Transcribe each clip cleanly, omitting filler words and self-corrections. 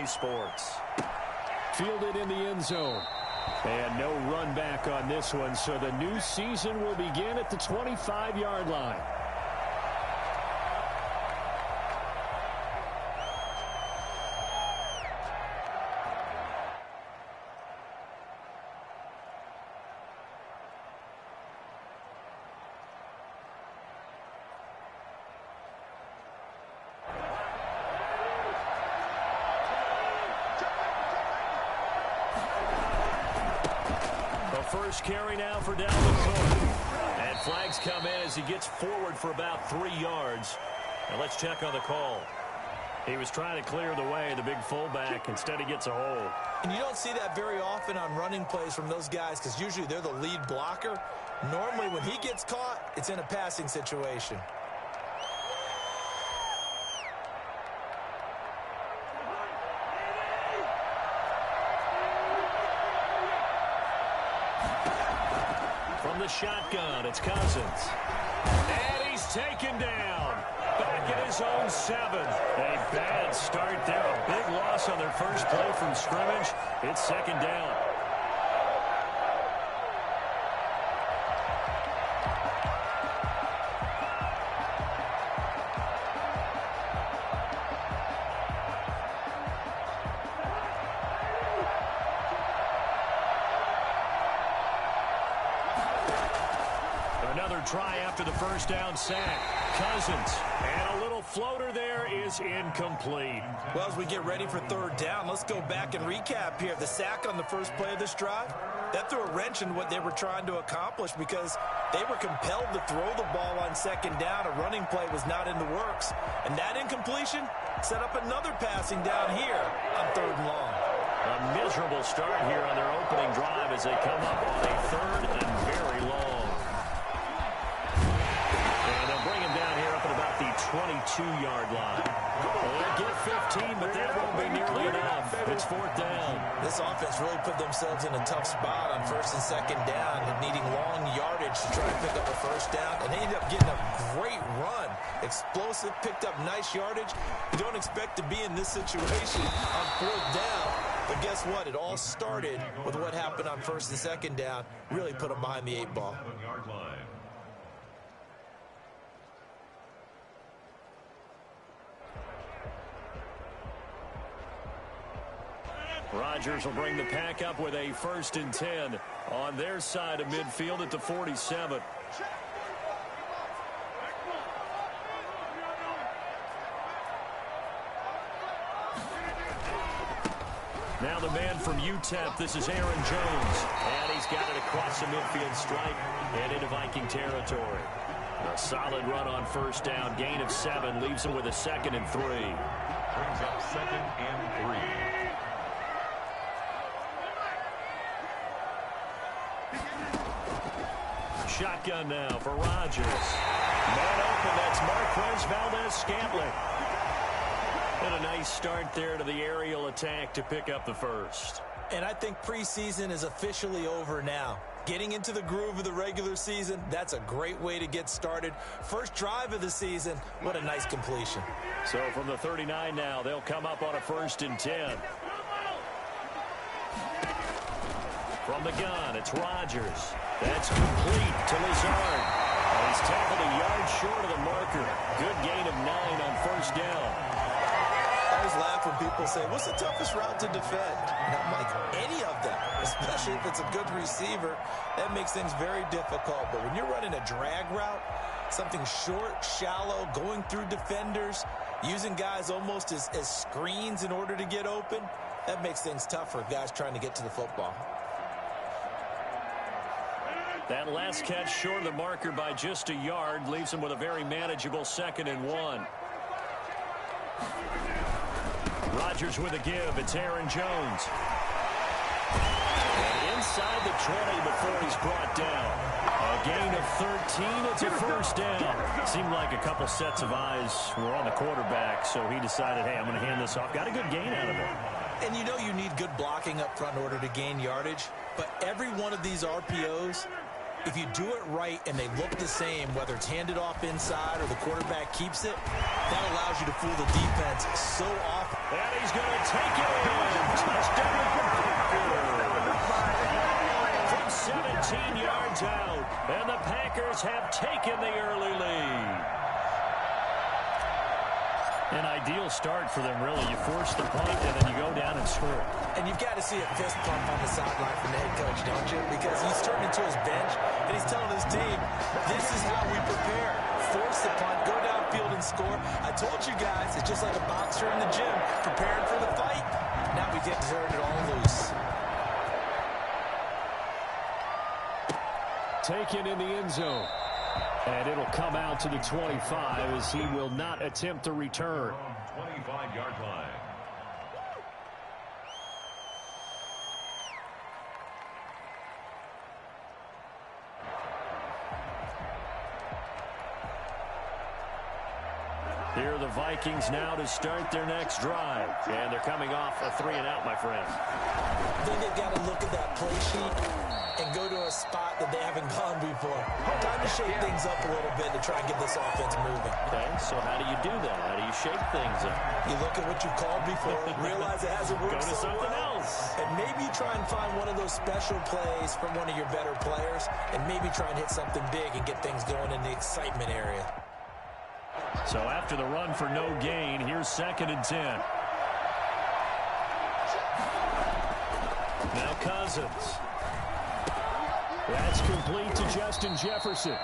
Sports. Fielded in the end zone. And no run back on this one, so the new season will begin at the 25-yard line. First carry now for Dalvin Cook. And flags come in as he gets forward for about 3 yards. Now let's check on the call. He was trying to clear the way, the big fullback. Instead, he gets a hold. And you don't see that very often on running plays from those guys because usually they're the lead blocker. Normally, when he gets caught, it's in a passing situation. From the shotgun, it's Cousins. And he's taken down. Back at his own 7. A bad start there. A big loss on their first play from scrimmage. It's second down. Another try after the first down sack. Cousins. And a little floater there is incomplete. Well, as we get ready for third down, let's go back and recap here. The sack on the first play of this drive, that threw a wrench in what they were trying to accomplish because they were compelled to throw the ball on second down. A running play was not in the works. And that incompletion set up another passing down here on third and long. A miserable start here on their opening drive as they come up on a third and very long. Bring him down here up at about the 22-yard line. They'll get 15, but that won't be nearly enough. It's fourth down. This offense really put themselves in a tough spot on first and second down and needing long yardage to try and pick up a first down. And they ended up getting a great run. Explosive, picked up nice yardage. You don't expect to be in this situation on fourth down. But guess what? It all started with what happened on first and second down. Really put them behind the 8 ball. Rodgers will bring the pack up with a 1st and 10 on their side of midfield at the 47. Now the man from UTEP, this is Aaron Jones. And he's got it across the midfield stripe and into Viking territory. A solid run on first down, gain of 7, leaves him with a 2nd and 3. Brings up 2nd and 3. Shotgun now for Rodgers. Man open, that's Marquez Valdez-Scantling. And a nice start there to the aerial attack to pick up the first. And I think preseason is officially over now. Getting into the groove of the regular season, that's a great way to get started. First drive of the season, what a nice completion. So from the 39 now, they'll come up on a 1st and 10. From the gun, it's Rodgers. That's complete to Lazard. And he's tackled a yard short of the marker. Good gain of 9 on first down. I always laugh when people say, what's the toughest route to defend? And I'm like, any of them, especially if it's a good receiver. That makes things very difficult. But when you're running a drag route, something short, shallow, going through defenders, using guys almost as screens in order to get open, that makes things tough for guys trying to get to the football. That last catch short of the marker by just a yard leaves him with a very manageable 2nd and 1. Rodgers with a give. It's Aaron Jones. And inside the 20 before he's brought down. A gain of 13. It's a first down. Seemed like a couple sets of eyes were on the quarterback, so he decided, hey, I'm going to hand this off. Got a good gain out of it. And you know you need good blocking up front in order to gain yardage. But every one of these RPOs If you do it right and they look the same, whether it's handed off inside or the quarterback keeps it, that allows you to fool the defense so often. And he's going to take it in. Touchdown. From 17 yards out. And the Packers have taken the early lead. An ideal start for them, really. You force the punt, and then you go down and score. And you've got to see a fist pump on the sideline from the head coach, don't you? Because he's turning to his bench, and he's telling his team, this is how we prepare. Force the punt, go downfield and score. I told you guys, it's just like a boxer in the gym, preparing for the fight. Now we get to turn it all loose. Taken in the end zone. And it'll come out to the 25 as he will not attempt to return. 25-yard line. Here are the Vikings now to start their next drive. And they're coming off a 3-and-out, my friend. I think they've got to look at that play sheet and go to a spot that they haven't gone before. Time to shake things up a little bit to try and get this offense moving. Okay, so how do you do that? How do you shake things up? You look at what you've called before, realize it hasn't worked Go to so something well, else. and maybe try and find one of those special plays from one of your better players, and maybe try and hit something big and get things going in the excitement area. So after the run for no gain, here's 2nd and 10. Now Cousins. That's complete to Justin Jefferson.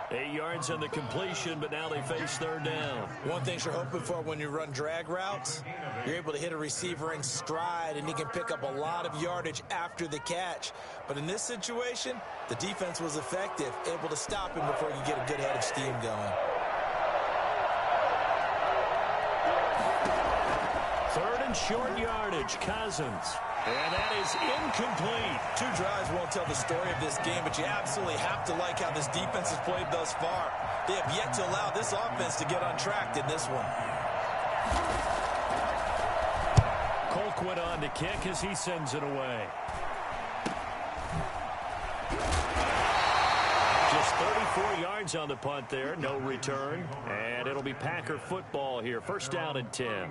8 yards on the completion, but now they face 3rd down. One thing you're hoping for when you run drag routes, you're able to hit a receiver in stride, and he can pick up a lot of yardage after the catch. But in this situation, the defense was effective, able to stop him before you get a good head of steam going. 3rd and short yardage, Cousins. And that is incomplete. 2 drives won't tell the story of this game, but you absolutely have to like how this defense has played thus far. They have yet to allow this offense to get untracked in this one. Colquitt on to kick as he sends it away. Just 34 yards on the punt there, no return. And it'll be Packer football here. 1st down and 10.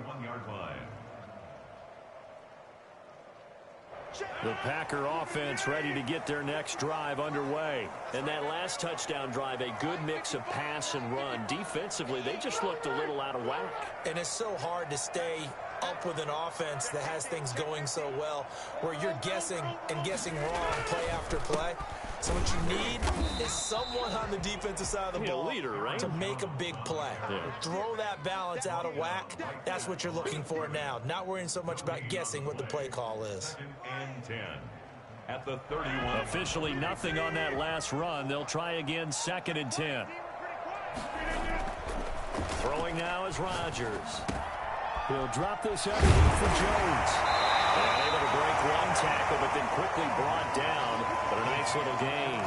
The Packer offense ready to get their next drive underway. And that last touchdown drive, a good mix of pass and run. Defensively, they just looked a little out of whack. And it's so hard to stay up with an offense that has things going so well, where you're guessing and guessing wrong play after play. So what you need is someone on the defensive side of the ball leader, right? to make a big play. Yeah. Throw that balance out of whack. That's what you're looking for now. Not worrying so much about guessing what the play call is. And 10 at the 31. Officially nothing on that last run. They'll try again, 2nd and 10. Throwing now is Rodgers. He'll drop this underneath for Jones. And able to break one tackle, but then quickly brought down. But a nice little gain.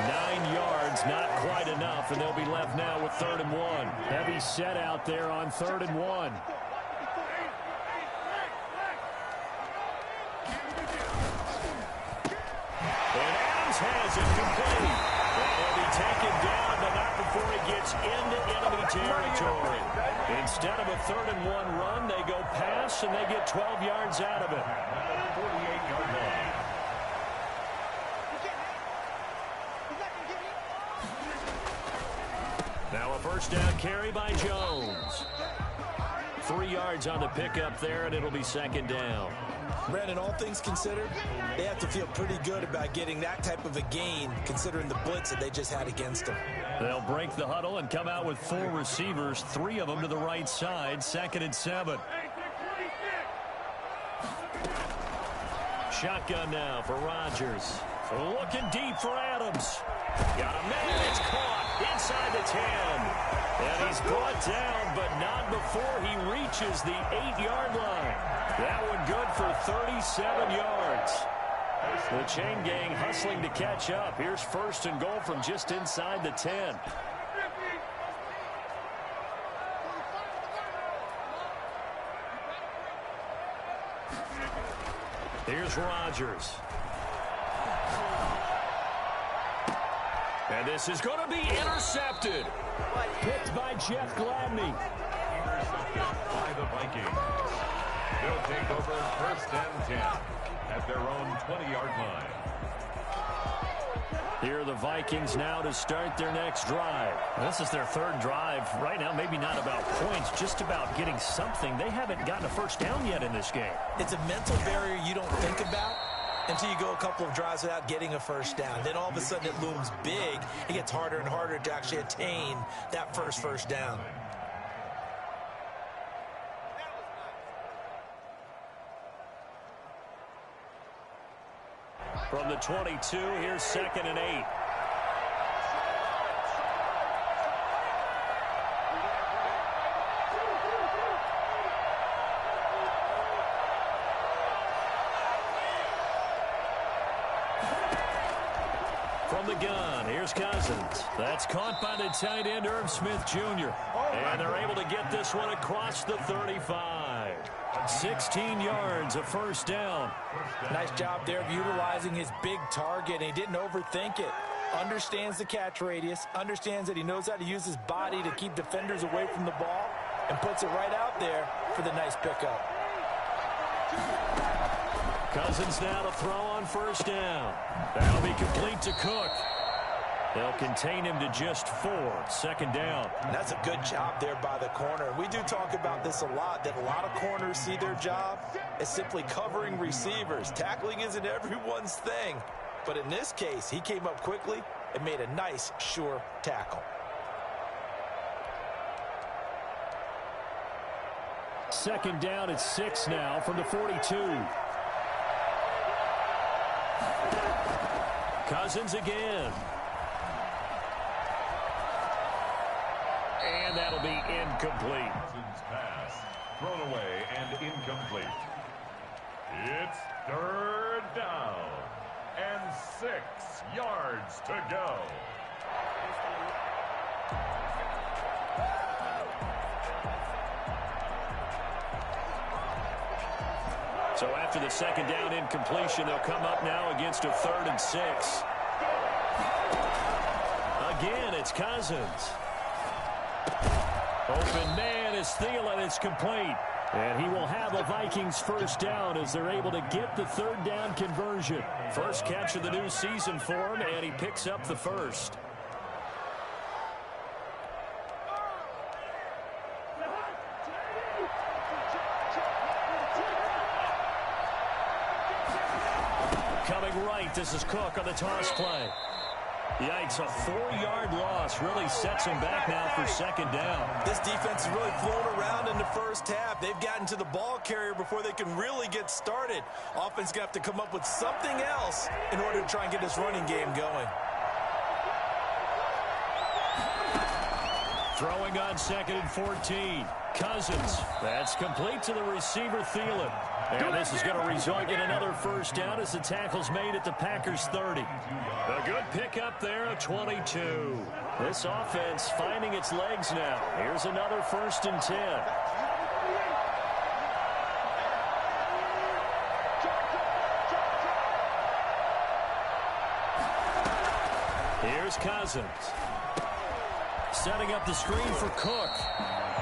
9 yards, not quite enough, and they'll be left now with 3rd and 1. Heavy set out there on 3rd and 1. And Adams has it complete. And he'll be taken down, but not before he gets into enemy territory. Instead of a 3rd and 1 run, they go pass, and they get 12 yards out of it. 48-yard line. Now a 1st down carry by Jones. 3 yards on the pickup there, and it'll be 2nd down. Brandon, all things considered, they have to feel pretty good about getting that type of a gain, considering the blitz that they just had against them. They'll break the huddle and come out with 4 receivers, 3 of them to the right side, 2nd and 7. Shotgun now for Rodgers. Looking deep for Adams. Got a man, it's caught inside the 10. And he's brought down, but not before he reaches the 8-yard line. That one good for 37 yards. The chain gang hustling to catch up. Here's 1st and goal from just inside the 10. Here's Rodgers. And this is going to be intercepted. Picked by Jeff Gladney. Intercepted by the Vikings. They'll take over 1st and 10 at their own 20-yard line. Here are the Vikings now to start their next drive. This is their 3rd drive. Right now, maybe not about points, just about getting something. They haven't gotten a first down yet in this game. It's a mental barrier you don't think about until you go a couple of drives without getting a first down. Then all of a sudden it looms big. It gets harder and harder to actually attain that first down. From the 22, here's 2nd and 8. From the gun, here's Cousins. That's caught by the tight end, Irv Smith Jr. And they're able to get this one across the 35. 16 yards, a first down. Nice job there of utilizing his big target, and he didn't overthink it. Understands the catch radius, understands that he knows how to use his body to keep defenders away from the ball, and puts it right out there for the nice pickup. Cousins now to throw on first down. That'll be complete to Cook. They'll contain him to just 4. 2nd down. And that's a good job there by the corner. We do talk about this a lot, that a lot of corners see their job as simply covering receivers. Tackling isn't everyone's thing. But in this case, he came up quickly and made a nice, sure tackle. 2nd down at 6 now from the 42. Cousins again. And that'll be incomplete. Cousins' pass thrown away and incomplete. It's 3rd down and 6 yards to go. So after the 2nd down incompletion, they'll come up now against a 3rd and 6. Again, it's Cousins. Open man is Thielen. It's complete. And he will have a Vikings first down as they're able to get the 3rd down conversion. First catch of the new season for him, and he picks up the first. Coming right, this is Cook on the toss play. Yikes, a 4-yard loss really sets him back now for 2nd down. This defense is really flown around in the first half. They've gotten to the ball carrier before they can really get started. Offense going to have to come up with something else in order to try and get this running game going. Throwing on 2nd and 14. Cousins. That's complete to the receiver, Thielen. And this is going to result in another first down as the tackle's made at the Packers' 30. A good pickup there of 22. This offense finding its legs now. Here's another 1st and 10. Here's Cousins. Setting up the screen for Cook.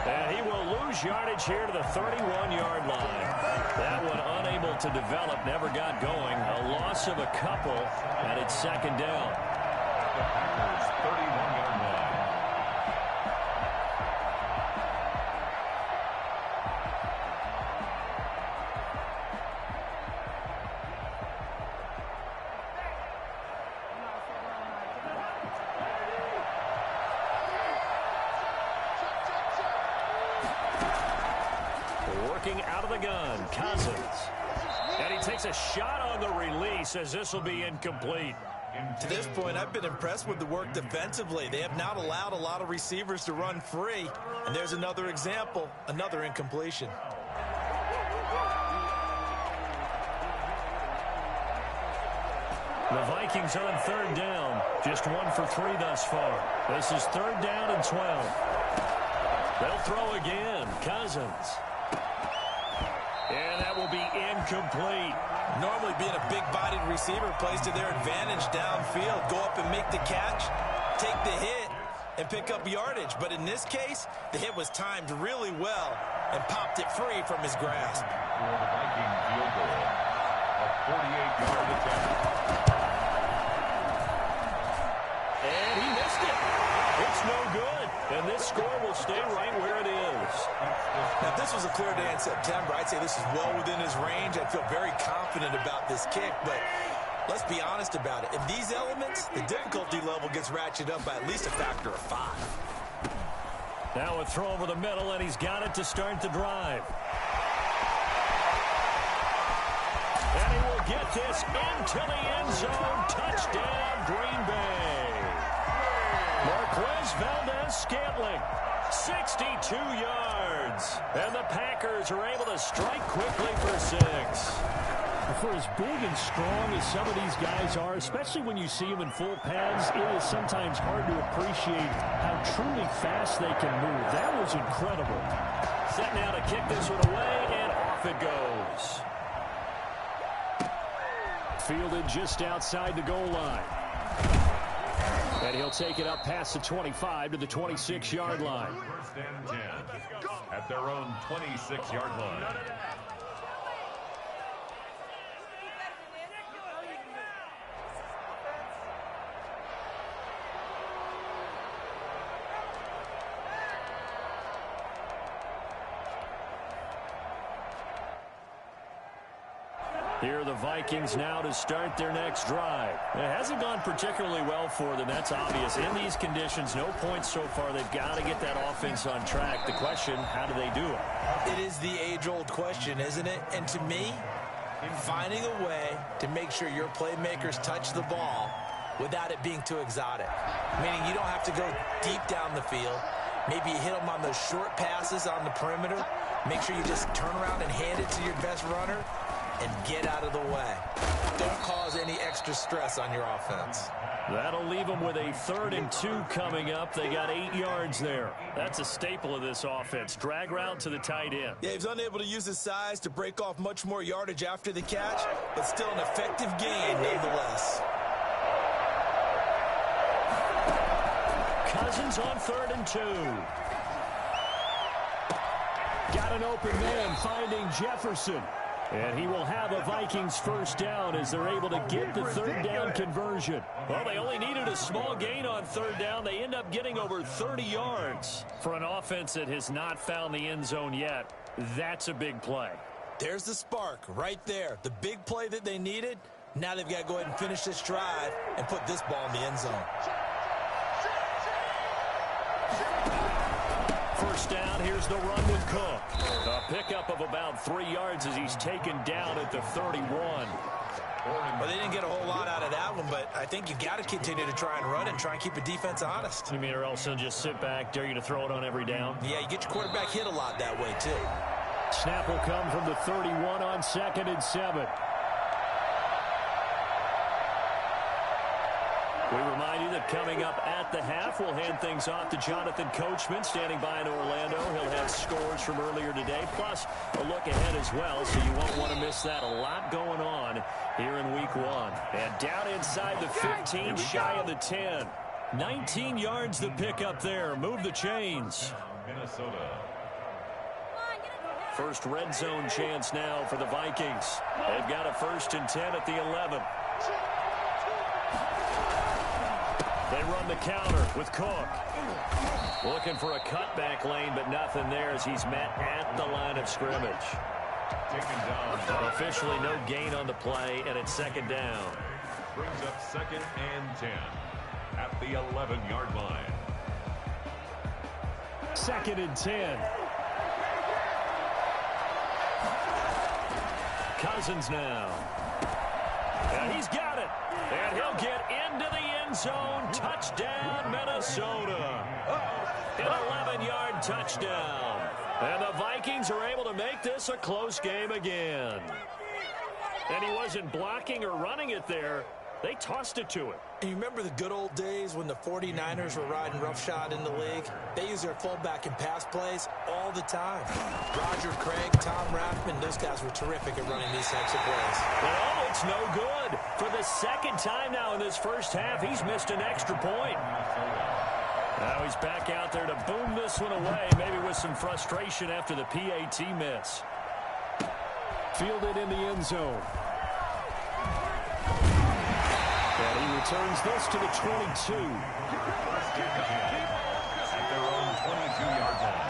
And he will lose yardage here to the 31-yard line. That one unable to develop, never got going. A loss of a couple, and it's 2nd down. The Packers' 31-yard line. Working out of the gun, Cousins. And he takes a shot on the release as this will be incomplete. To this point, I've been impressed with the work defensively. They have not allowed a lot of receivers to run free. And there's another example, another incompletion. The Vikings on 3rd down. Just 1 for 3 thus far. This is 3rd down and 12. They'll throw again. Cousins. And that will be incomplete. Normally being a big-bodied receiver plays to their advantage downfield. Go up and make the catch, take the hit, and pick up yardage. But in this case, the hit was timed really well and popped it free from his grasp. For the Viking field goal, a 48-yard attempt. And he missed it. It's no good. And this score will stay right where it is. Now, if this was a clear day in September, I'd say this is well within his range. I feel very confident about this kick, but let's be honest about it. In these elements, the difficulty level gets ratcheted up by at least a factor of 5. Now a throw over the middle, and he's got it to start the drive. And he will get this into the end zone. Touchdown, Green Bay. Marquez Valdez-Scantling, 62 yards. And the Packers are able to strike quickly for 6. For as big and strong as some of these guys are, especially when you see them in full pads, it is sometimes hard to appreciate how truly fast they can move. That was incredible. Set now to kick this one away, and off it goes. Fielded just outside the goal line. And he'll take it up past the 25 to the 26-yard line. First and 10 at their own 26-yard line. Here are the Vikings now to start their next drive. It hasn't gone particularly well for them, that's obvious. In these conditions, no points so far. They've got to get that offense on track. The question, how do they do it? It is the age-old question, isn't it? And to me, finding a way to make sure your playmakers touch the ball without it being too exotic. Meaning you don't have to go deep down the field. Maybe you hit them on those short passes on the perimeter. Make sure you just turn around and hand it to your best runner and get out of the way. Don't cause any extra stress on your offense. That'll leave them with a 3rd and 2 coming up. They got 8 yards there. That's a staple of this offense. Drag route to the tight end. Yeah, he's unable to use his size to break off much more yardage after the catch, but still an effective gain nonetheless. Cousins on 3rd and 2. Got an open man finding Jefferson. And he will have a Vikings first down as they're able to get the 3rd down conversion. Well, they only needed a small gain on 3rd down. They end up getting over 30 yards. For an offense that has not found the end zone yet, that's a big play. There's the spark right there. The big play that they needed. Now they've got to go ahead and finish this drive and put this ball in the end zone. First down, here's the run with Cook. A pickup of about 3 yards as he's taken down at the 31. Well, they didn't get a whole lot out of that one, but I think you got to continue to try and run and try and keep a defense honest. You mean, or else they'll just sit back, dare you to throw it on every down? Yeah, you get your quarterback hit a lot that way, too. Snap will come from the 31 on 2nd and 7. We remind you that coming up at the half, we'll hand things off to Jonathan Coachman, standing by in Orlando. He'll have scores from earlier today, plus a look ahead as well, so you won't want to miss that. A lot going on here in Week 1. And down inside the 15, shy of the 10. 19 yards to pick up there. Move the chains. Minnesota. First red zone chance now for the Vikings. They've got a 1st and 10 at the 11. They run the counter with Cook. Looking for a cutback lane, but nothing there as he's met at the line of scrimmage. Taken down. Officially no gain on the play, and it's 2nd down. Brings up 2nd and 10 at the 11-yard line. 2nd and 10. Cousins now. And he's got it. And he'll get into the end zone. Touchdown, Minnesota. An 11-yard touchdown. And the Vikings are able to make this a close game again. And he wasn't blocking or running it there. They tossed it to him. And you remember the good old days when the 49ers were riding roughshod in the league? They use their fullback in pass plays all the time. Roger Craig, Tom Rathman, those guys were terrific at running these types of plays. Oh, it's no good. For the second time now in this first half, he's missed an extra point. Now he's back out there to boom this one away, maybe with some frustration after the PAT miss. Fielded in the end zone. And he returns this to the 22. At their own 22-yard line.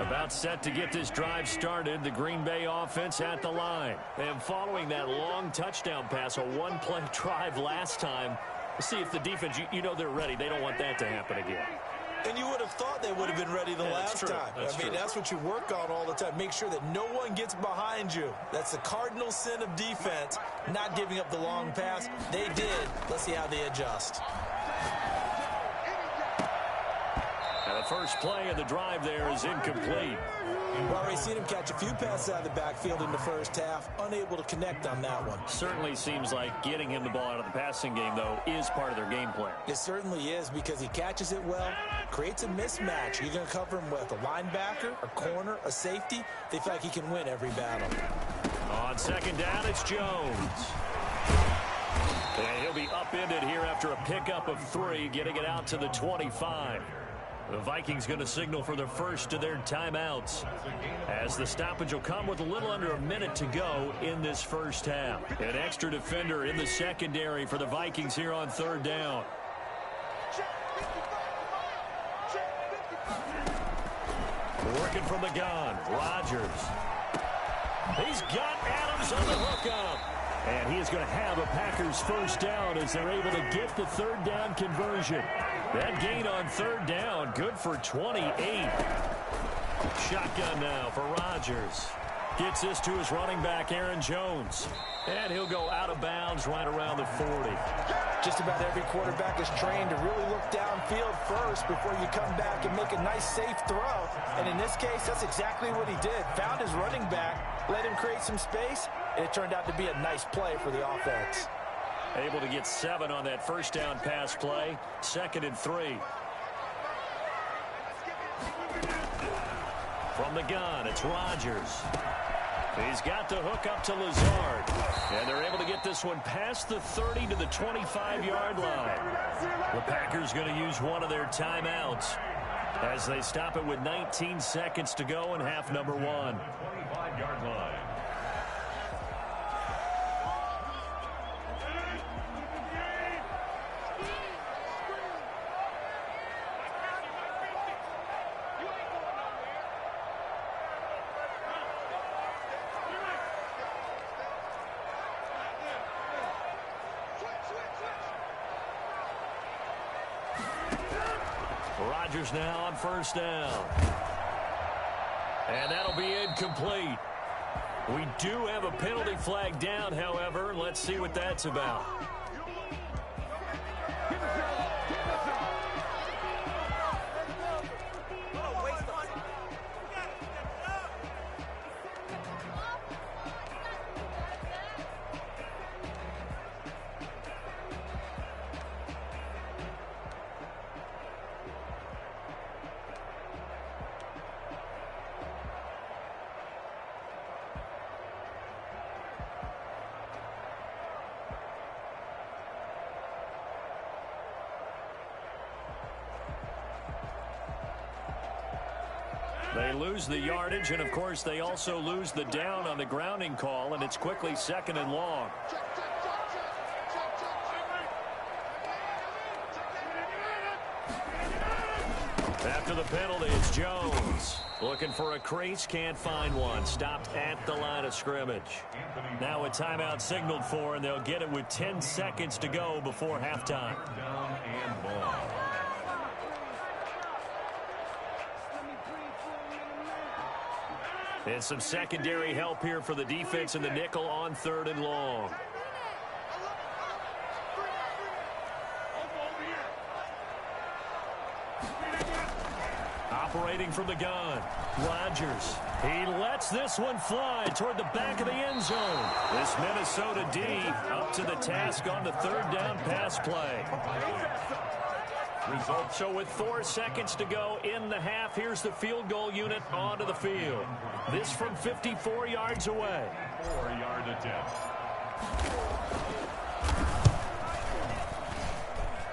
About set to get this drive started, the Green Bay offense at the line. And following that long touchdown pass, a one-play drive last time, see if the defense, you know they're ready. They don't want that to happen again. And you would have thought they would have been ready the last time. I mean, that's what you work on all the time. Make sure that no one gets behind you. That's the cardinal sin of defense, not giving up the long pass. They did. Let's see how they adjust. And the first play of the drive there is incomplete. We've already seen him catch a few passes out of the backfield in the first half, unable to connect on that one. Certainly seems like getting him the ball out of the passing game, though, is part of their game plan. It certainly is, because he catches it well, creates a mismatch. You're going to cover him with a linebacker, a corner, a safety. They feel like he can win every battle. On second down, it's Jones. And he'll be upended here after a pickup of 3, getting it out to the 25. The Vikings going to signal for the first of their timeouts, as the stoppage will come with a little under a minute to go in this first half. An extra defender in the secondary for the Vikings here on third down. Working from the gun, Rodgers. He's got Adams on the hookup. And he is going to have a Packers first down as they're able to get the third down conversion. That gain on third down, good for 28. Shotgun now for Rodgers. Gets this to his running back, Aaron Jones. And he'll go out of bounds right around the 40. Just about every quarterback is trained to really look downfield first before you come back and make a nice, safe throw. And in this case, that's exactly what he did. Found his running back, let him create some space, and it turned out to be a nice play for the offense. Able to get 7 on that first down pass play. 2nd and 3. From the gun, it's Rodgers. He's got the hook up to Lazard. And they're able to get this one past the 30 to the 25-yard line. The Packers going to use one of their timeouts as they stop it with 19 seconds to go in half number 1. 25-yard line. Rodgers now on first down. And that'll be incomplete. We do have a penalty flag down, however. Let's see what that's about. They lose the yardage, and of course they also lose the down on the grounding call, and it's quickly 2nd and long. After the penalty, it's Jones. Looking for a crease, can't find one. Stopped at the line of scrimmage. Now a timeout signaled for, and they'll get it with 10 seconds to go before halftime. Down and ball. And some secondary help here for the defense in the nickel on 3rd and long. operating from the gun. Rodgers. He lets this one fly toward the back of the end zone. This Minnesota D up to the task on the third down pass play. So with 4 seconds to go in the half, here's the field goal unit onto the field. This from 54 yards away. 4-yard attempt.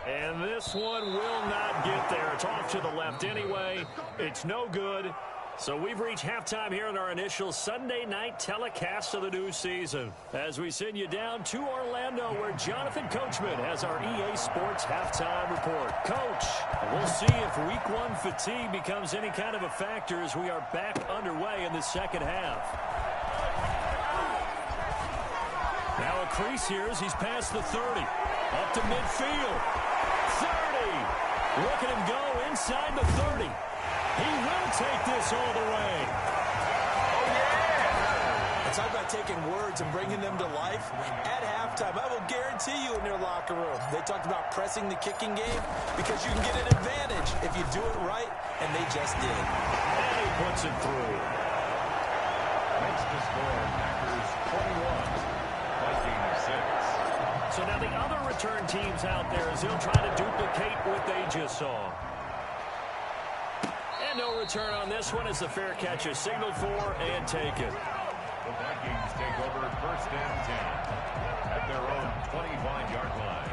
And this one will not get there. It's off to the left anyway. It's no good. So we've reached halftime here in our initial Sunday night telecast of the new season. As we send you down to Orlando, where Jonathan Coachman has our EA Sports halftime report. Coach, we'll see if week 1 fatigue becomes any kind of a factor as we are back underway in the second half. Now a crease here as he's past the 30. Up to midfield. 30. Look at him go inside the 30. He will take this all the way. Oh, yeah. It's all about taking words and bringing them to life. At halftime, I will guarantee you in their locker room, they talked about pressing the kicking game because you can get an advantage if you do it right, and they just did. And he puts it through. Makes the score Packers 21, Vikings 6. So now the other return teams out there as they'll try to duplicate what they just saw. And no return on this one as the fair catch is signaled for and taken. The Vikings take over 1st and 10 at their own 25-yard line.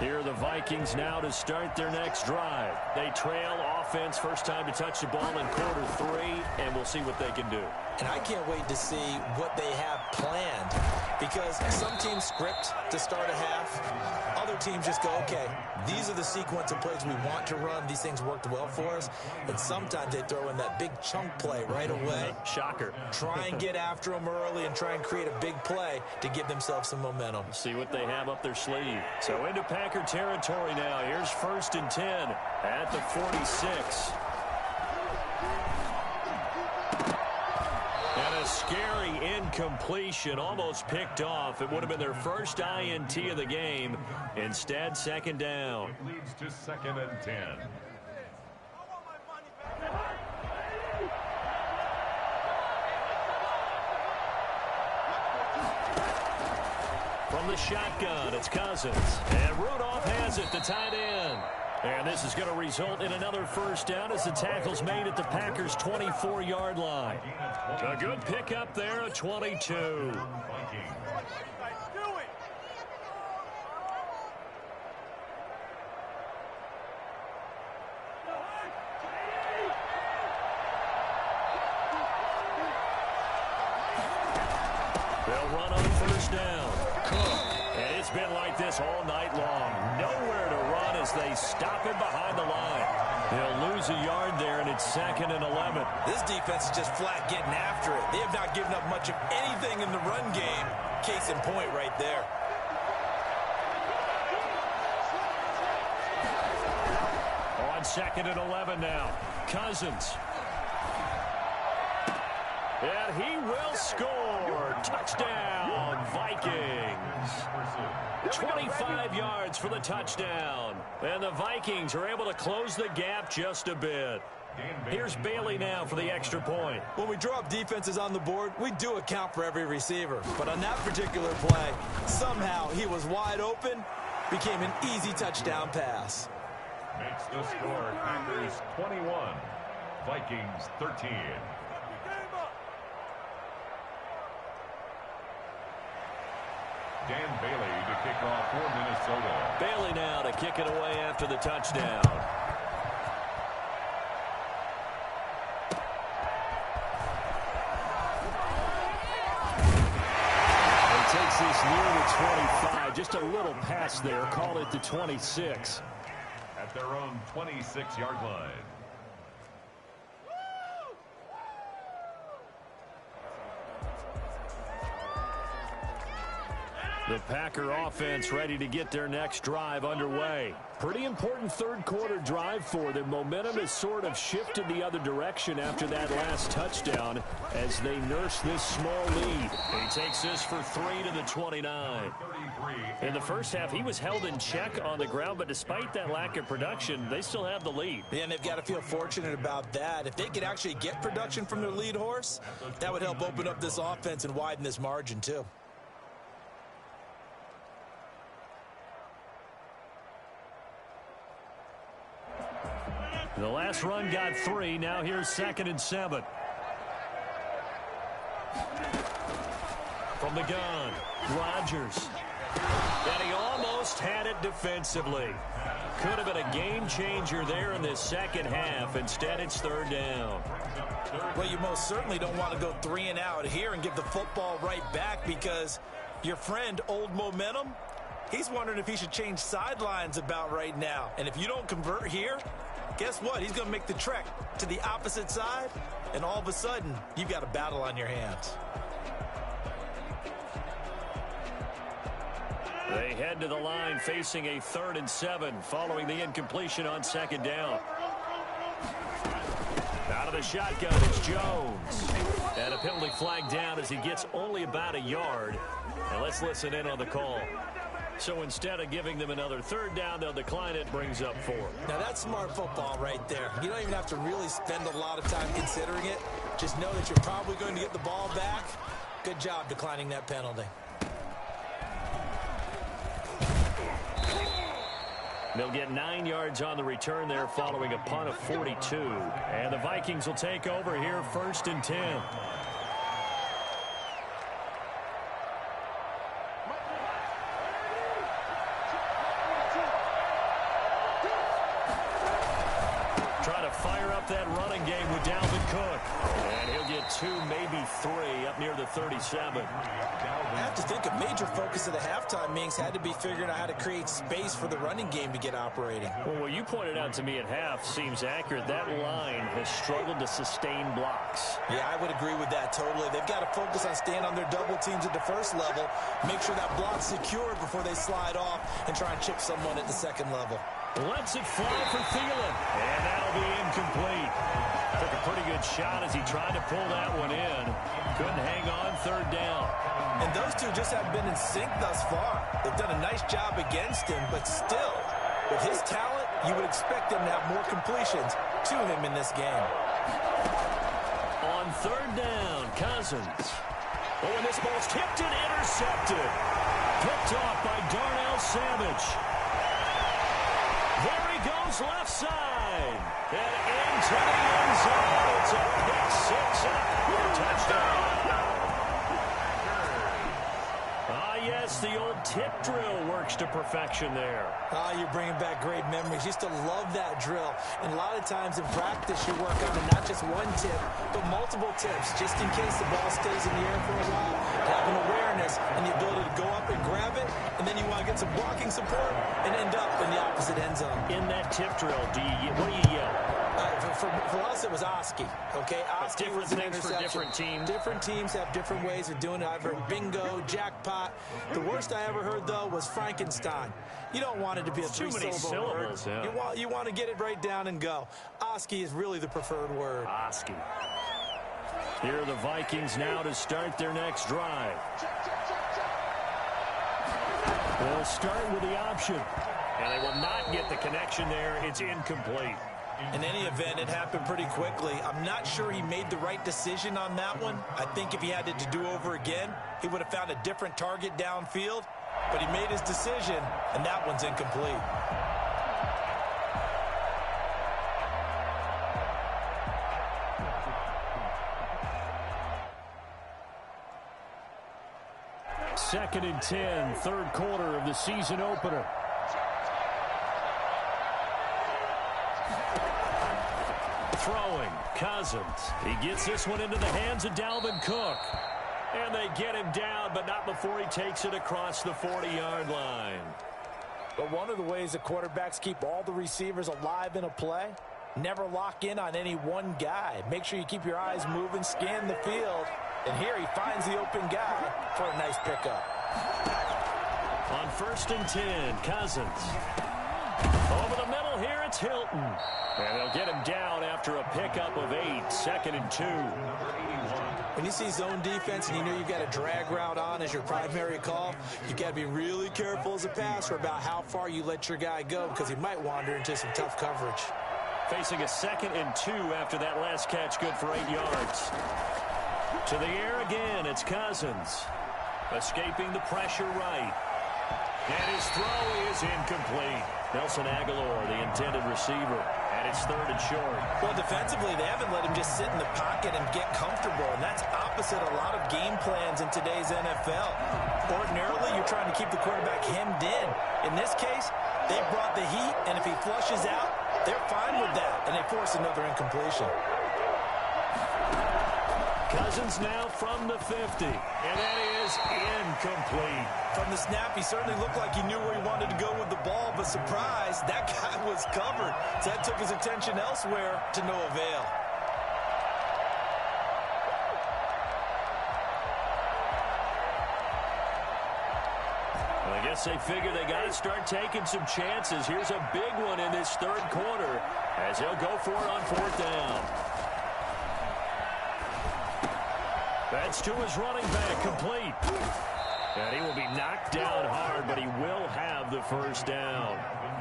Here are the Vikings now to start their next drive. They trail offense, first time to touch the ball in quarter 3, and we'll see what they can do. And I can't wait to see what they have planned because some teams script to start a half. Other teams just go, okay, these are the sequence of plays we want to run. These things worked well for us. And sometimes they throw in that big chunk play right away. Shocker. Try and get after them early and try and create a big play to give themselves some momentum. See what they have up their sleeve. So into Packer territory now. Here's 1st and 10 at the 46. And a scary incompletion, almost picked off. It would have been their first INT of the game. Instead, 2nd down. It leads to 2nd and 10. From the shotgun, it's Cousins. And Rudolph has it, the tight end. And this is going to result in another first down as the tackle's made at the Packers' 24-yard line. A good pickup there, a 22. They'll run on 1st down. And it's been like this all night long. Nowhere to run as they stop him behind the line. They'll lose a yard there, and it's 2nd and 11. This defense is just flat getting after it. They have not given up much of anything in the run game. Case in point right there. On 2nd and 11 now. Cousins. And he will score. Touchdown, Vikings. 25 yards for the touchdown. And the Vikings are able to close the gap just a bit. Here's Bailey now for the extra point. When we draw up defenses on the board, we do account for every receiver. But on that particular play, somehow he was wide open, became an easy touchdown pass. Makes the score Packers 21, Vikings 13. Dan Bailey to kick off for Minnesota. Bailey now to kick it away after the touchdown. He takes this near the 25. Just a little pass there. Call it the 26. At their own 26-yard line. The Packer offense ready to get their next drive underway. Pretty important third quarter drive for them. Momentum has sort of shifted the other direction after that last touchdown as they nurse this small lead. He takes this for 3 to the 29. In the first half, he was held in check on the ground, but despite that lack of production, they still have the lead. Yeah, and they've got to feel fortunate about that. If they could actually get production from their lead horse, that would help open up this offense and widen this margin too. The last run got 3. Now here's 2nd and 7. From the gun, Rodgers. And he almost had it defensively. Could have been a game changer there in this second half. Instead, it's 3rd down. Well, you most certainly don't want to go 3 and out here and give the football right back because your friend, Old Momentum, he's wondering if he should change sidelines about right now. And if you don't convert here, guess what? He's going to make the trek to the opposite side, and all of a sudden, you've got a battle on your hands. They head to the line facing a 3rd and 7 following the incompletion on 2nd down. Out of the shotgun, it's Jones. And a penalty flag down as he gets only about a yard. And let's listen in on the call. So instead of giving them another 3rd down, they'll decline it, brings up 4. Now that's smart football right there. You don't even have to really spend a lot of time considering it. Just know that you're probably going to get the ball back. Good job declining that penalty. They'll get 9 yards on the return there following a punt of 42. And the Vikings will take over here 1st and 10. Try to fire up that running game with Dalvin Cook. And he'll get 2, maybe 3 up near the 37. I have to think a major focus of the halftime meetings had to be figuring out how to create space for the running game to get operating. Well, what you pointed out to me at half seems accurate. That line has struggled to sustain blocks. Yeah, I would agree with that totally. They've got to focus on staying on their double teams at the first level, make sure that block's secured before they slide off and try and chip someone at the second level. Lets it fly for Thielen, and that'll be incomplete. Took a pretty good shot as he tried to pull that one in. Couldn't hang on 3rd down. And those two just haven't been in sync thus far. They've done a nice job against him, but still, with his talent, you would expect him to have more completions to him in this game. On 3rd down, Cousins. Oh, and this ball's tipped and intercepted. Picked off by Darnell Savage. There he goes, left side. And into the end zone. It's a pick 6 and a touchdown. Yes, the old tip drill works to perfection there. Oh, you're bringing back great memories. Used to love that drill. And a lot of times in practice, you work on not just one tip, but multiple tips, just in case the ball stays in the air for a while. Having awareness and the ability to go up and grab it, and then you want to get some blocking support and end up in the opposite end zone. In that tip drill, what do you yell? For us, it was Oski. Okay, Oski was an interception. For different teams. Different teams have different ways of doing it. I've heard bingo, jackpot. The worst I ever heard, though, was Frankenstein. You don't want it to be a 3-syllable word. Yeah. You want to get it right down and go. Oski is really the preferred word. Oski. Here are the Vikings now to start their next drive. They'll start with the option. And they will not get the connection there. It's incomplete. In any event, it happened pretty quickly. I'm not sure he made the right decision on that one. I think if he had it to do over again, he would have found a different target downfield. But he made his decision, and that one's incomplete. Second and 10, 3rd quarter of the season opener. Throwing, Cousins. He gets this one into the hands of Dalvin Cook. And they get him down, but not before he takes it across the 40-yard line. But one of the ways the quarterbacks keep all the receivers alive in a play, never lock in on any one guy. Make sure you keep your eyes moving, scan the field. And here he finds the open guy for a nice pickup. On 1st and 10, Cousins. Over the middle here, it's Hilton. And they'll get him down after a pickup of 8, 2nd and 2. When you see zone defense and you know you've got a drag route on as your primary call, you got to be really careful as a passer about how far you let your guy go because he might wander into some tough coverage. Facing a 2nd and 2 after that last catch, good for 8 yards. To the air again, it's Cousins. Escaping the pressure right. And his throw is incomplete. Nelson Aguilar, the intended receiver. And it's 3rd and short. Well, defensively, they haven't let him just sit in the pocket and get comfortable, and that's opposite a lot of game plans in today's NFL. Ordinarily, you're trying to keep the quarterback hemmed in. In this case, they brought the heat, and if he flushes out, they're fine with that, and they force another incompletion. Cousins now from the 50, and that is incomplete. From the snap, he certainly looked like he knew where he wanted to go with the ball, but surprise, that guy was covered. So that took his attention elsewhere to no avail. Well, I guess they figure they got to start taking some chances. Here's a big one in this 3rd quarter as he'll go for it on 4th down. That's to his running back, complete. And he will be knocked down hard, but he will have the 1st down.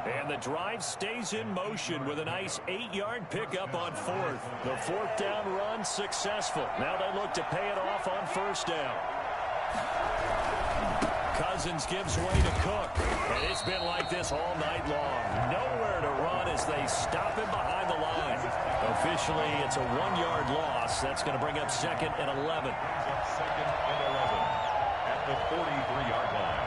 And the drive stays in motion with a nice 8-yard pickup on 4th. The 4th down run successful. Now they look to pay it off on 1st down. Cousins gives way to Cook. And it's been like this all night long. Nowhere to run as they stop him behind the line. Officially, it's a 1-yard loss. That's going to bring up 2nd and 11. 2nd and 11 at the 43-yard line.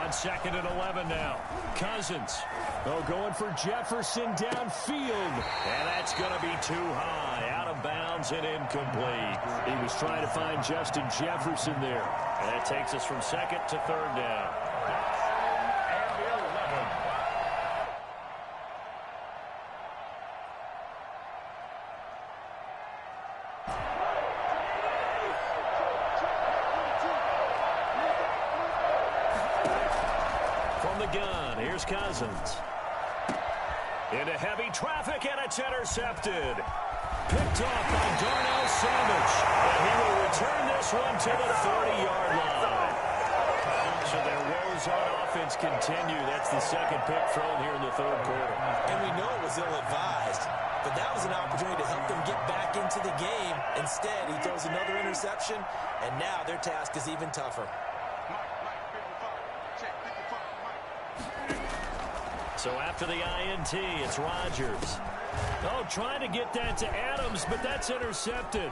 On 2nd and 11 now. Cousins. Oh, going for Jefferson downfield. And that's going to be too high. Out of bounds and incomplete. He was trying to find Justin Jefferson there. And that takes us from 2nd to 3rd down. Gun. Here's Cousins. Into heavy traffic, and it's intercepted. Picked off by Darnell Savage. And he will return this one to the 30-yard line. So their woes on offense continue. That's the 2nd pick thrown here in the 3rd quarter. And we know it was ill-advised, but that was an opportunity to help them get back into the game. Instead, he throws another interception, and now their task is even tougher. So after the INT, it's Rodgers. Oh, trying to get that to Adams, but that's intercepted.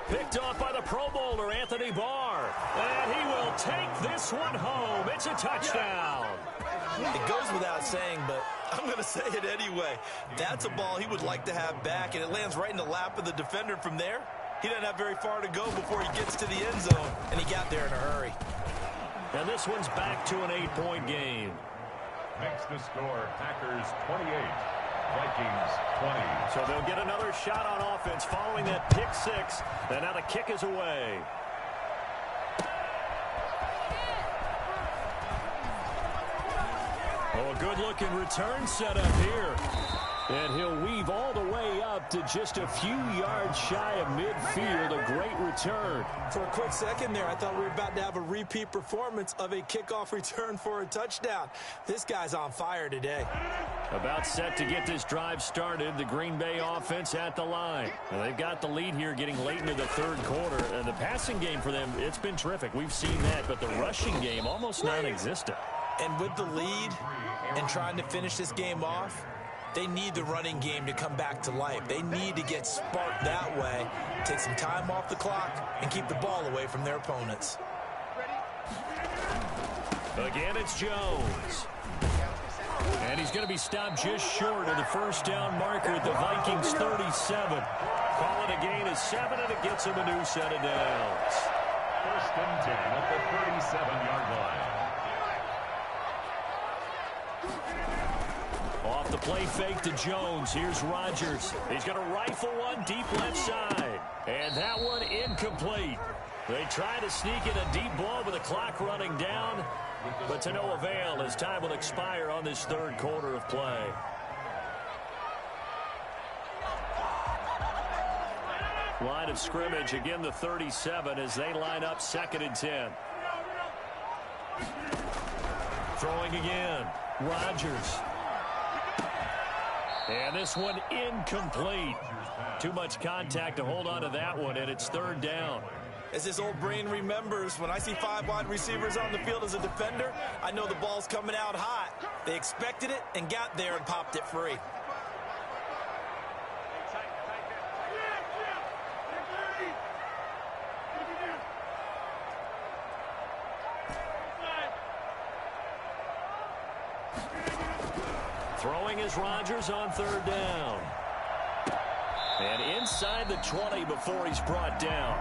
Picked off by the Pro Bowler, Anthony Barr. And he will take this one home. It's a touchdown. It goes without saying, but I'm going to say it anyway. That's a ball he would like to have back, and it lands right in the lap of the defender from there. He doesn't have very far to go before he gets to the end zone, and he got there in a hurry. And this one's back to an 8-point game. Makes the score Packers 28, Vikings 20. So they'll get another shot on offense following that pick 6. And now the kick is away. Oh, a good-looking return setup here. And he'll weave all the way up to just a few yards shy of midfield. A great return. For a quick second there, I thought we were about to have a repeat performance of a kickoff return for a touchdown. This guy's on fire today. About set to get this drive started. The Green Bay offense at the line. Now, they've got the lead here getting late into the 3rd quarter. And the passing game for them, it's been terrific. We've seen that. But the rushing game, almost non-existent. And with the lead and trying to finish this game off, they need the running game to come back to life. They need to get sparked that way, take some time off the clock, and keep the ball away from their opponents. Again, it's Jones. And he's going to be stopped just short of the 1st down marker at the Vikings 37. Call it a gain of 7, and it gets him a new set of downs. 1st and 10 at the 37-yard line. Off the play fake to Jones. Here's Rodgers. He's going to rifle one deep left side. And that one incomplete. They try to sneak in a deep ball with the clock running down, but to no avail as time will expire on this third quarter of play. Line of scrimmage, again the 37 as they line up 2nd and 10. Throwing again. Rodgers. And this one incomplete. Too much contact to hold on to that one, and it's 3rd down. As this old brain remembers, when I see 5 wide receivers on the field as a defender, I know the ball's coming out hot. They expected it and got there and popped it free. Throwing is Rodgers on 3rd down. And inside the 20 before he's brought down.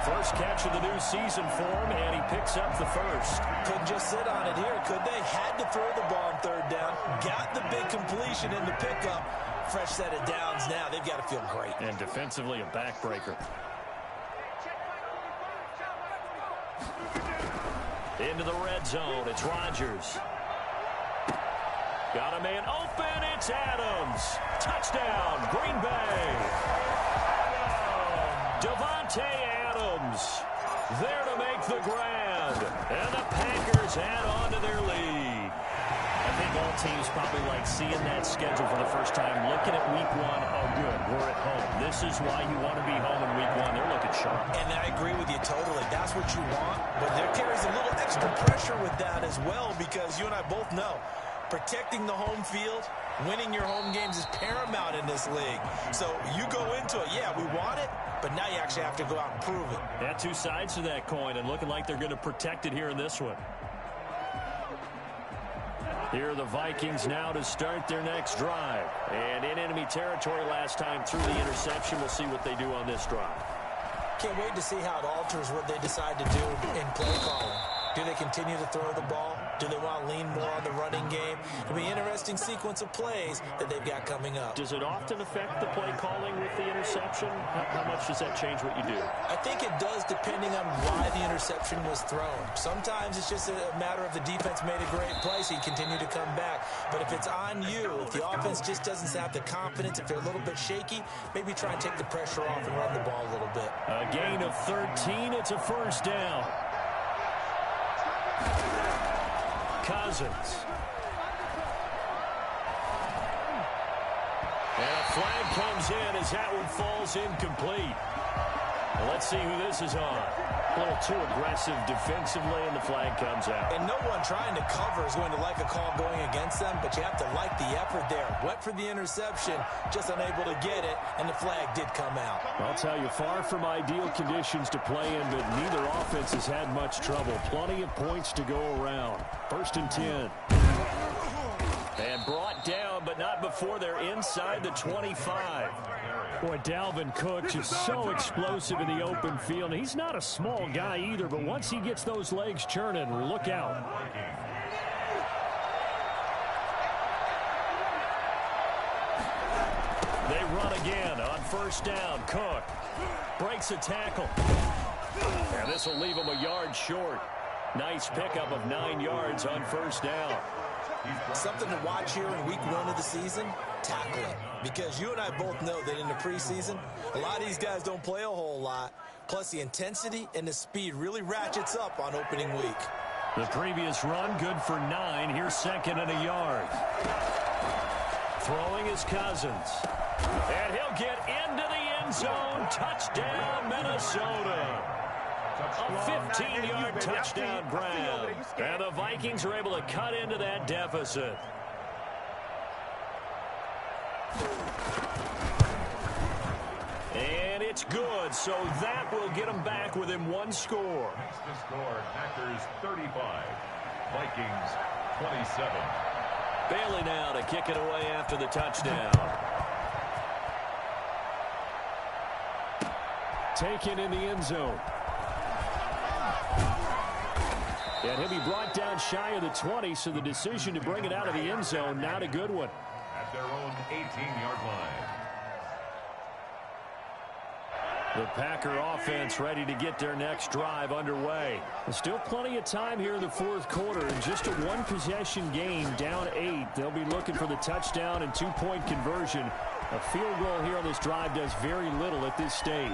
First catch of the new season for him, and he picks up the first. Couldn't just sit on it here, could they? Had to throw the ball on 3rd down. Got the big completion in the pickup. Fresh set of downs now. They've got to feel great. And defensively a backbreaker. Into the red zone. It's Rodgers. Got a man open. It's Adams. Touchdown, Green Bay. Devontae Adams there to make the grab. And the Packers add on to their lead. I think all teams probably like seeing that schedule for the first time, looking at week 1. Oh, good, we're at home. This is why you want to be home in week 1. They're looking sharp. And I agree with you totally. That's what you want. But there carries a little extra pressure with that as well, because you and I both know protecting the home field, winning your home games is paramount in this league. So you go into it, yeah, we want it, but now you actually have to go out and prove it. Yeah, 2 sides to that coin, and looking like they're going to protect it here in this one. Here are the Vikings now to start their next drive. And in enemy territory last time through the interception. We'll see what they do on this drive. Can't wait to see how it alters what they decide to do in play calling. Do they continue to throw the ball? Do they want to lean more on the running game? It'll be an interesting sequence of plays that they've got coming up. Does it often affect the play calling with the interception? How much does that change what you do? I think it does, depending on why the interception was thrown. Sometimes it's just a matter of the defense made a great play, so you continue to come back. But if it's on you, if the offense just doesn't have the confidence, if they're a little bit shaky, maybe try and take the pressure off and run the ball a little bit. A gain of 13. It's a 1st down. Cousins. And a flag comes in as that one falls incomplete. Well, let's see who this is on. A little too aggressive defensively, and the flag comes out. And no one trying to cover is going to like a call going against them, but you have to like the effort there. Went for the interception, just unable to get it, and the flag did come out. I'll tell you, far from ideal conditions to play in, but neither offense has had much trouble. Plenty of points to go around. 1st and 10. And brought down, but not before they're inside the 25. Boy, Dalvin Cook just so explosive in the open field. He's not a small guy either, but once he gets those legs churning, look out. They run again on 1st down. Cook breaks a tackle. And this will leave him a yard short. Nice pickup of 9 yards on 1st down. Something to watch here in week 1 of the season, tackling. Because you and I both know that in the preseason, a lot of these guys don't play a whole lot. Plus, the intensity and the speed really ratchets up on opening week. The previous run, good for 9. Here's 2nd and a yard. Throwing is Cousins. And he'll get into the end zone. Touchdown, Minnesota. A 15-yard touchdown grab. And the Vikings are able to cut into that deficit. And it's good, so that will get them back within 1 score. The score, Packers 35, Vikings 27. Bailey now to kick it away after the touchdown. Taken in the end zone. And he'll be brought down shy of the 20, so the decision to bring it out of the end zone, not a good one. their own 18-yard line. The Packer offense ready to get their next drive underway. There's still plenty of time here in the fourth quarter. In just a one-possession game, down 8. They'll be looking for the touchdown and two-point conversion. A field goal here on this drive does very little at this stage.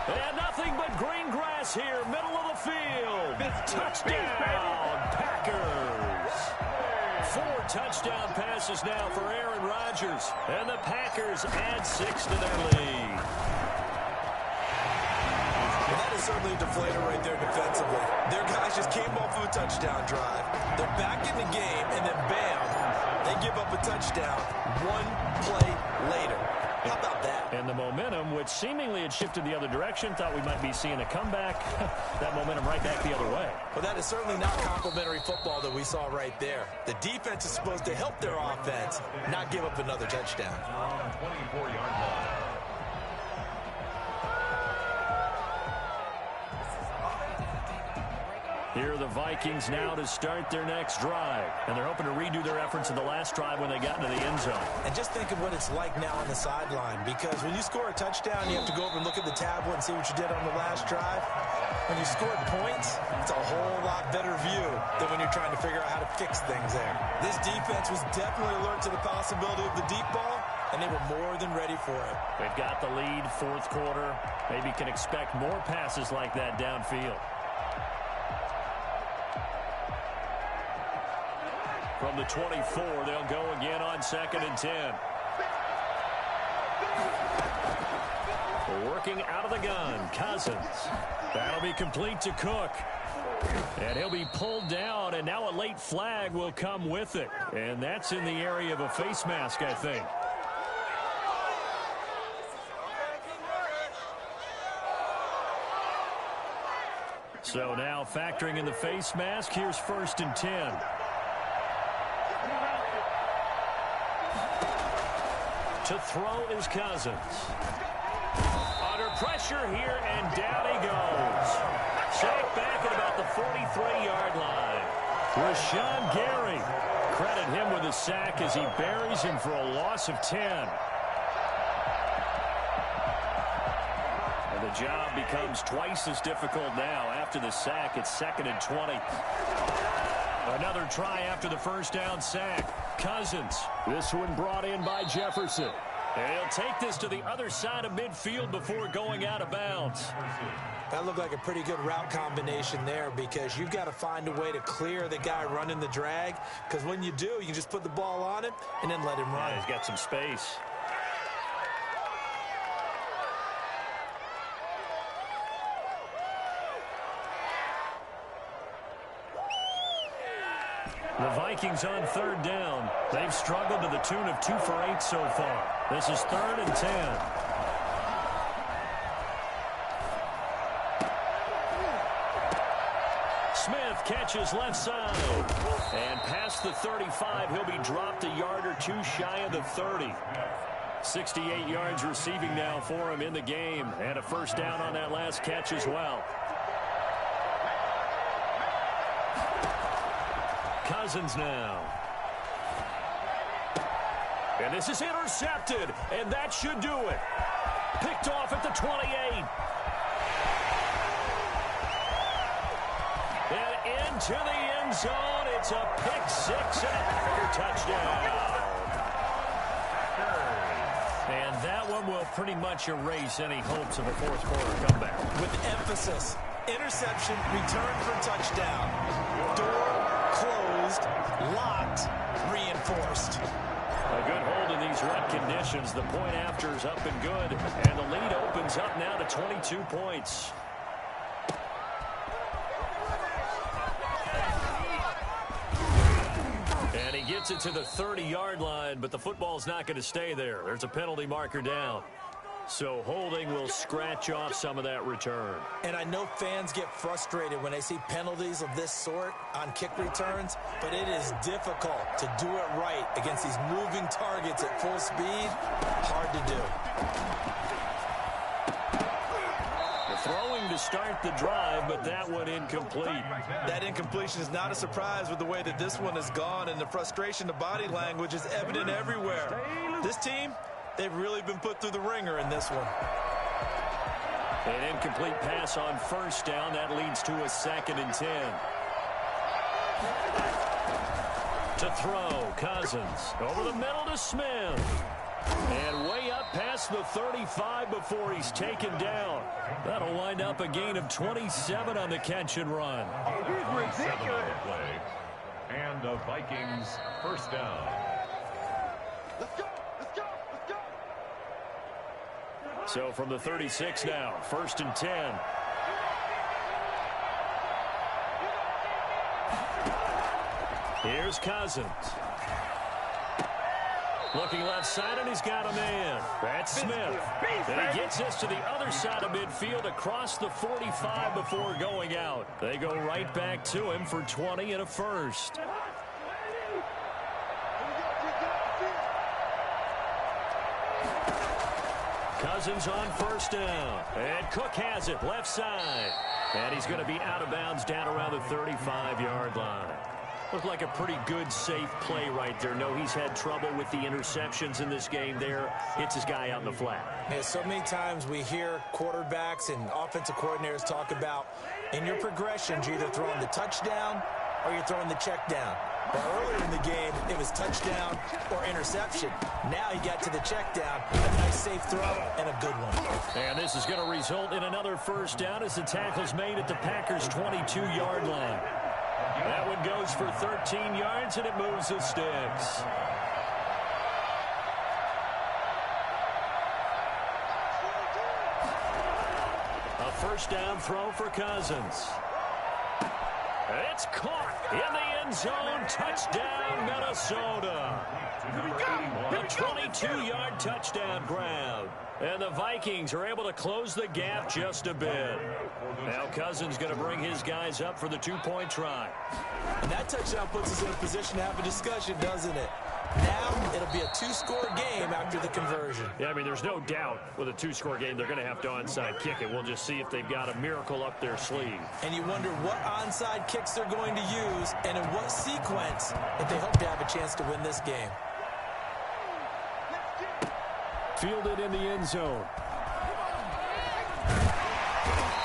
And nothing but green grass here, middle of the field. Touchdown, Packers. 4 touchdown passes now for Aaron Rodgers. And the Packers add 6 to their lead. Well, that is certainly a deflator right there defensively. Their guys just came off of a touchdown drive. They're back in the game, and then bam, they give up a touchdown 1 play later. How about that? And the momentum, which seemingly had shifted the other direction, thought we might be seeing a comeback. That momentum right back the other way. Well, that is certainly not complimentary football that we saw right there. The defense is supposed to help their offense, not give up another touchdown. 24-yard line. Here are the Vikings now to start their next drive. And they're hoping to redo their efforts in the last drive when they got into the end zone. And just think of what it's like now on the sideline, because when you score a touchdown, you have to go over and look at the tablet and see what you did on the last drive. When you scored points, it's a whole lot better view than when you're trying to figure out how to fix things there. This defense was definitely alert to the possibility of the deep ball, and they were more than ready for it. They've got the lead, fourth quarter. Maybe can expect more passes like that downfield. From the 24, they'll go again on 2nd and 10. Working out of the gun, Cousins. That'll be complete to Cook. And he'll be pulled down, and now a late flag will come with it. And that's in the area of a face mask, I think. So now factoring in the face mask, here's 1st and 10. To throw is Cousins. Under pressure here, and down he goes. Sacked back at about the 43-yard line. Rashawn Gary. Credit him with a sack as he buries him for a loss of 10. And the job becomes twice as difficult now. After the sack, it's 2nd and 20. Another try after the first down sack. Cousins. This one brought in by Jefferson. And he'll take this to the other side of midfield before going out of bounds. That looked like a pretty good route combination there, because you've got to find a way to clear the guy running the drag, because when you do, you can just put the ball on him and then let him run. Yeah, he's got some space. The Vikings on 3rd down. They've struggled to the tune of 2 for 8 so far. This is 3rd and 10. Smith catches left side. And past the 35, he'll be dropped a yard or 2 shy of the 30. 68 yards receiving now for him in the game. And a first down on that last catch as well. Cousins now. And this is intercepted, and that should do it. Picked off at the 28. And into the end zone. It's a pick 6 and a Packer touchdown. And that one will pretty much erase any hopes of a fourth quarter comeback. With emphasis, interception, return for touchdown. Door closed, locked, reinforced. A good hold in these wet conditions. The point after is up and good. And the lead opens up now to 22 points. And he gets it to the 30-yard line, but the football's not going to stay there. There's a penalty marker down. So holding will scratch off some of that return. And I know fans get frustrated when they see penalties of this sort on kick returns, but it is difficult to do it right against these moving targets at full speed. Hard to do. The throwing to start the drive, but that one incomplete. That incompletion is not a surprise with the way that this one has gone, and the frustration, the body language is evident everywhere. This team, they've really been put through the ringer in this one. An incomplete pass on first down. That leads to a 2nd and 10. To throw, Cousins. Over the middle to Smith. And way up past the 35 before he's taken down. That'll wind up a gain of 27 on the catch and run. He's ridiculous. And the Vikings first down. Let's go, let's go, let's go. So from the 36 now, 1st and 10. Here's Cousins. Looking left side, and he's got a man. That's Smith. And he gets this to the other side of midfield across the 45 before going out. They go right back to him for 20 and a first. Cousins on first down. And Cook has it left side. And he's going to be out of bounds down around the 35-yard line. Looked like a pretty good, safe play right there. No, he's had trouble with the interceptions in this game there. Hits his guy out in the flat. Yeah, so many times we hear quarterbacks and offensive coordinators talk about in your progressions, you're either throwing the touchdown or you're throwing the check down. But earlier in the game, it was touchdown or interception. Now he got to the check down, a nice safe throw, and a good one. And this is going to result in another first down as the tackle's made at the Packers' 22-yard line. That one goes for 13 yards, and it moves the sticks. A first down throw for Cousins. It's caught in the end zone. Touchdown, Minnesota. A 22-yard touchdown grab. And the Vikings are able to close the gap just a bit. Now Cousins going to bring his guys up for the two-point try. And that touchdown puts us in a position to have a discussion, doesn't it? Now it'll be a two-score game after the conversion. Yeah, I mean, there's no doubt with a two-score game they're going to have to onside kick it. We'll just see if they've got a miracle up their sleeve. And you wonder what onside kicks they're going to use and in what sequence if they hope to have a chance to win this game. Fielded in the end zone.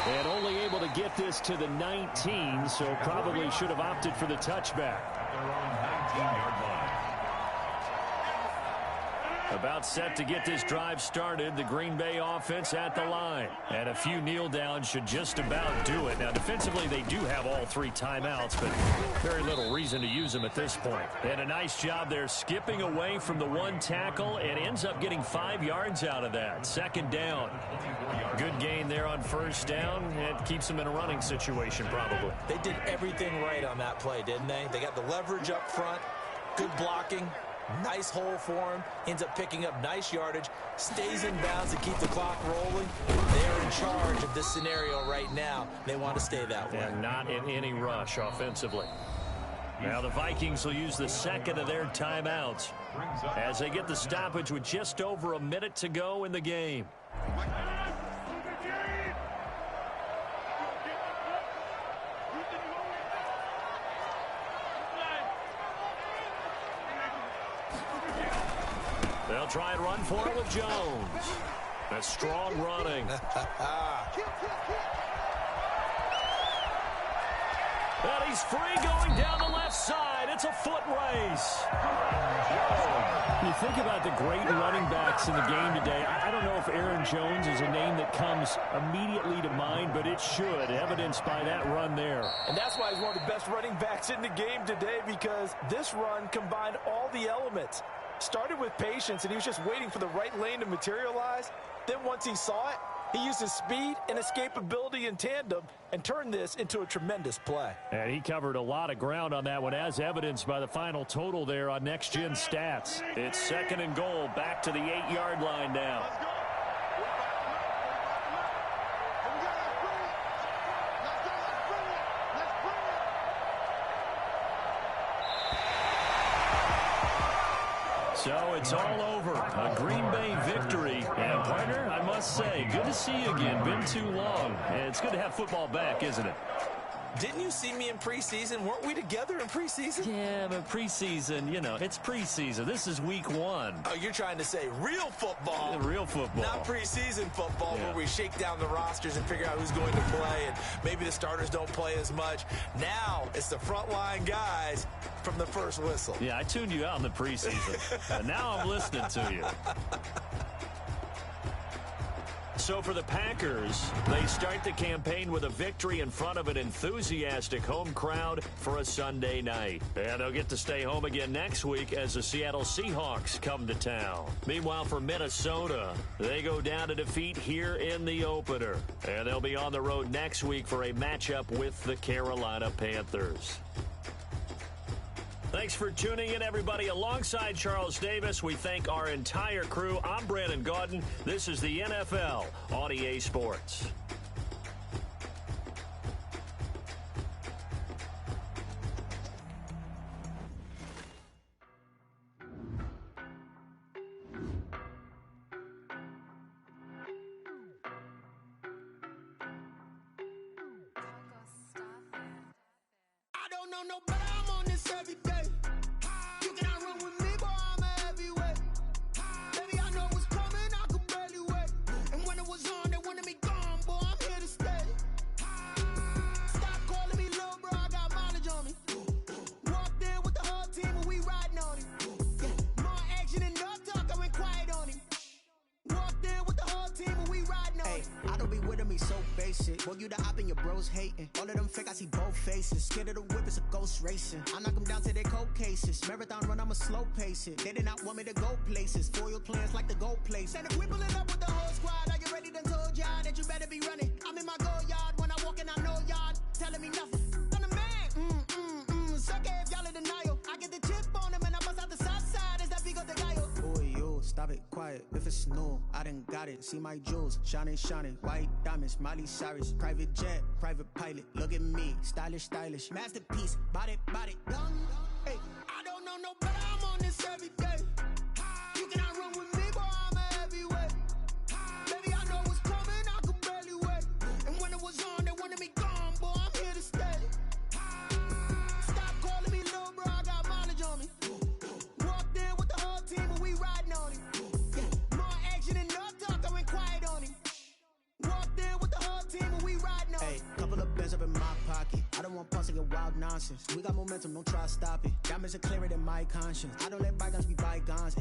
And only able to get this to the 19, so probably should have opted for the touchback. Their own 19-yard line. About set to get this drive started, the Green Bay offense at the line. And a few kneel downs should just about do it. Now, defensively, they do have all three timeouts, but very little reason to use them at this point. And a nice job there skipping away from the one tackle and ends up getting 5 yards out of that. Second down. Good gain there on first down. It keeps them in a running situation probably. They did everything right on that play, didn't they? They got the leverage up front, good blocking. Nice hole for him, ends up picking up nice yardage, stays in bounds to keep the clock rolling. They're in charge of this scenario right now. They want to stay that way. And not in any rush offensively. Now the Vikings will use the second of their timeouts as they get the stoppage with just over a minute to go in the game. They'll try and run for it with Jones. That's strong running. And he's free going down the left side. It's a foot race. You think about the great running backs in the game today. I don't know if Aaron Jones is a name that comes immediately to mind, but it should, evidenced by that run there. And that's why he's one of the best running backs in the game today, because this run combined all the elements. Started with patience, and he was just waiting for the right lane to materialize. Then once he saw it, he used his speed and escapability in tandem and turned this into a tremendous play. And he covered a lot of ground on that one, as evidenced by the final total there on Next Gen Stats. It's second and goal, back to the 8-yard line now. So it's all over. A Green Bay victory. And, partner, I must must say, good to see you again. Been too long. And it's good to have football back, isn't it? Didn't you see me in preseason? Weren't we together in preseason? Yeah, but preseason, you know, it's preseason. This is week 1. Oh, you're trying to say real football. Yeah, real football. Not preseason football where we shake down the rosters and figure out who's going to play, and maybe the starters don't play as much. Now it's the frontline guys from the first whistle. Yeah, I tuned you out in the preseason. And now I'm listening to you. So for the Packers, they start the campaign with a victory in front of an enthusiastic home crowd for a Sunday night. And they'll get to stay home again next week as the Seattle Seahawks come to town. Meanwhile, for Minnesota, they go down to defeat here in the opener. And they'll be on the road next week for a matchup with the Carolina Panthers. Thanks for tuning in, everybody. Alongside Charles Davis, we thank our entire crew. I'm Brandon Gaudin. This is the NFL on EA Sports. I don't know no better, I'm on this every day. You cannot run with me, boy, I'm a heavyweight. Baby, I know what's coming, I could barely wait. And when it was on, they wanted me gone, boy, I'm here to stay. Stop calling me little bro, I got mileage on me. Walked in with the whole team and we riding on him. Yeah, more action and no talk, I went quiet on him. Walked in with the whole team and we riding on him. I don't be with me so basic. Boy, you the op and your bros hating. All of them fake, I see both faces. Scared of the whip, it's a ghost racing. I knock them down to their cold cases. Marathon run, I'ma slow pace it. They did not want me to go places. Foil plans like the go place. And if we pulling up with the whole squad, are you ready? Done told y'all that you better be running. I'm in my go yard when I walk in, I know y'all telling me nothing. I'm the man, suck it if y'all in denial. I get the chip on him and I bust out the south side. Is that Vigo de Gallo? Boy, you, stop it, quiet. If it's new, I done got it. See my jewels, shining, shining. White diamonds, Miley Cyrus. Private jet, private pilot. Look at me, stylish, stylish. Masterpiece, body, body. Hey, I don't know no better, I'm on this every day. You cannot run with me, boy, I'm a heavyweight. Baby, I know what's coming, I could barely wait. And when it was on, they wanted me gone, boy, I'm here to stay. Stop calling me little bro, I got mileage on me. Walked in with the whole team and we riding on him. Yeah, more action and no talk, I went quiet on him. Walked in with the whole team and we riding on him. Hey, couple of bands up in my pocket. I don't want pause to get wild nonsense. We got momentum, don't try to stop it. Diamonds are clearer than my conscience. I don't let bygones be bygones.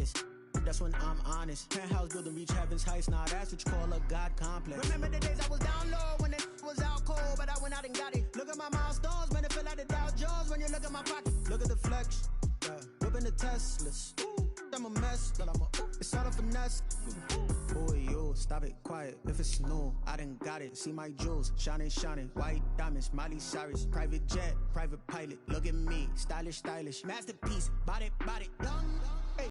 That's when I'm honest. Penthouse building reach heaven's heights. Nah, that's what you call a God complex. Remember the days I was down low when it was out cold, but I went out and got it. Look at my milestones, man, it feel like the Dow Jones when you look at my pocket. Look at the flex. Yeah. Whipping the Teslas. I'm a mess, but it's all a finesse. Boy, you, stop it, quiet. If it's new, I done got it. See my jewels, shining, shining. White diamonds, Miley Cyrus. Private jet, private pilot. Look at me, stylish, stylish. Masterpiece, body, body.